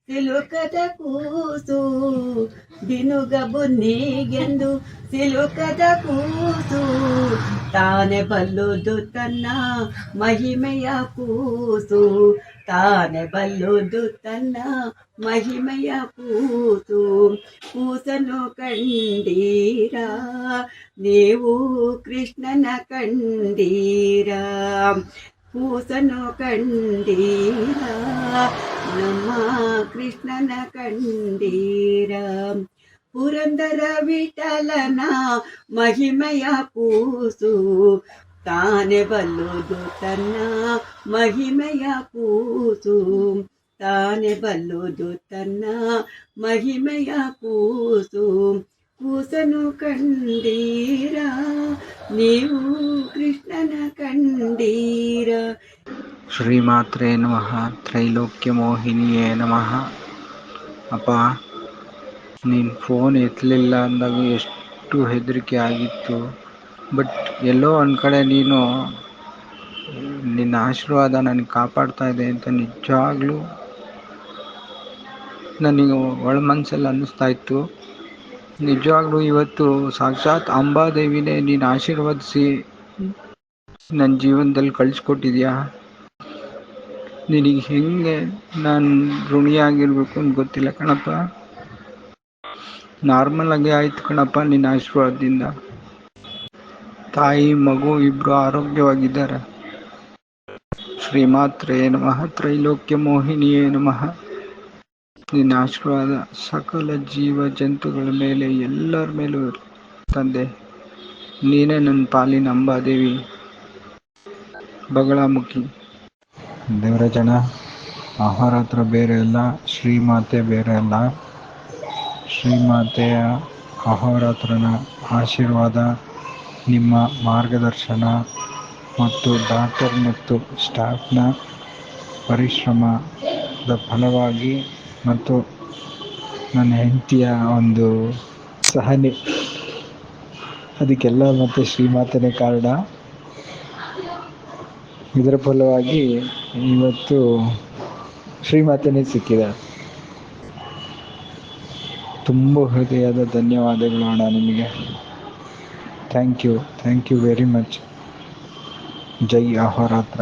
ಸಿಲುಕದ ಕೂಸು ದಿನುಗ ಬುನ್ನಿಗೆಂದು ಸಿಲುಕದ ಕೂಸು ತಾನೆ ಬಲ್ಲುದು ತನ್ನ ಮಹಿಮೆಯ ಕೂಸು ತಾನೆ ಬಲ್ಲುದು ತನ್ನ ಮಹಿಮೆಯ ಕೂಸು ಕೂಸನ್ನು ಕಂಡೀರ ನೀವು ಕೃಷ್ಣನ ಕಂಡೀರ ಕೂಸನ್ನು ಕಂಡೀರ ನಮ್ಮ ಕೃಷ್ಣನ ಕಂಡೀರ ಪುರಂದರ ವಿಠಲನ ಮಹಿಮೆಯ ಕೂಸು ತಾನೆ ಬಲ್ಲುದು ತನ್ನ ಮಹಿಮೆಯ ಕೂಸು ತಾನೆ ಬಲ್ಲುದು ತನ್ನ ಮಹಿಮೆಯ ಕೂಸು ಕೂಸನು ಕಂಡೀರ ನೀವು ಕೃಷ್ಣನ ಕಂಡೀರ. ಶ್ರೀಮಾತ್ರೇ ನಮಃ. ತ್ರೈಲೋಕ್ಯ ಮೋಹಿನಿಯೇ ನಮಃ. ಅಪ್ಪ, ನೀನು ಫೋನ್ ಎತ್ತಲಿಲ್ಲ ಅಂದಾಗ ಎಷ್ಟು ಹೆದರಿಕೆ ಆಗಿತ್ತು. ಬಟ್ ಎಲ್ಲೋ ಒಂದು ಕಡೆ ನಿನ್ನ ಆಶೀರ್ವಾದ ನನಗೆ ಕಾಪಾಡ್ತಾ ಇದೆ ಅಂತ ನಿಜವಾಗ್ಲೂ ನನಗೆ ಒಳ ಮನಸ್ಸಲ್ಲಿ ಅನ್ನಿಸ್ತಾ ಇತ್ತು. ನಿಜವಾಗ್ಲೂ ಇವತ್ತು ಸಾಕ್ಷಾತ್ ಅಂಬಾದೇವಿನೇ ನೀನು ಆಶೀರ್ವದಿಸಿ ನನ್ನ ಜೀವನದಲ್ಲಿ ಕಳಿಸ್ಕೊಟ್ಟಿದ್ಯಾ. ನಿನಗೆ ಹೆಂಗೆ ನಾನು ಋಣಿಯಾಗಿರ್ಬೇಕು ಅಂತ ಗೊತ್ತಿಲ್ಲ ಕಣಪ್ಪ. ನಾರ್ಮಲ್ ಆಗಿ ಆಯ್ತು ಕಣಪ್ಪ ನಿನ್ನ ಆಶೀರ್ವಾದದಿಂದ. ತಾಯಿ ಮಗು ಇಬ್ರು ಆರೋಗ್ಯವಾಗಿದ್ದಾರೆ. ಶ್ರೀಮಾತ್ರೇ ನಮಃ. ತ್ರೈಲೋಕ್ಯ ಮೋಹಿನಿಯೇ ನಮಃ. ನಿನ್ನ ಆಶೀರ್ವಾದ ಸಕಲ ಜೀವ ಜಂತುಗಳ ಮೇಲೆ ಎಲ್ಲರ ಮೇಲೂ ತಂದೆ. ನೀನೇ ನನ್ನ ಪಾಲಿನ ಅಂಬಾದೇವಿ, ಬಗಳಾಮುಖಿ. ದೇವರ ಜನ, ಅಹೋರಾತ್ರ ಬೇರೆ ಅಲ್ಲ, ಶ್ರೀಮಾತೆ ಬೇರೆ ಅಲ್ಲ. ಶ್ರೀಮಾತೆಯ ಅಹೋರಾತ್ರನ ಆಶೀರ್ವಾದ, ನಿಮ್ಮ ಮಾರ್ಗದರ್ಶನ ಮತ್ತು ಡಾಕ್ಟರ್ ಮತ್ತು ಸ್ಟಾಫ್ನ ಪರಿಶ್ರಮದ ಫಲವಾಗಿ ಮತ್ತು ನನ್ನ ಹೆಂಡತಿಯ ಒಂದು ಸಹನೆ, ಅದಕ್ಕೆಲ್ಲ ಮತ್ತು ಶ್ರೀಮಾತೆನೇ ಕಾರಣ. ಇದರ ಫಲವಾಗಿ ಇವತ್ತು ಶ್ರೀಮಾತೆನೇ ಸಿಕ್ಕಿದೆ. ತುಂಬ ಹೃದಯದ ಧನ್ಯವಾದಗಳು ಅಣ್ಣ ನಿಮಗೆ. Thank you very much. ಜೈ ಅಹೋರಾತ್ರ.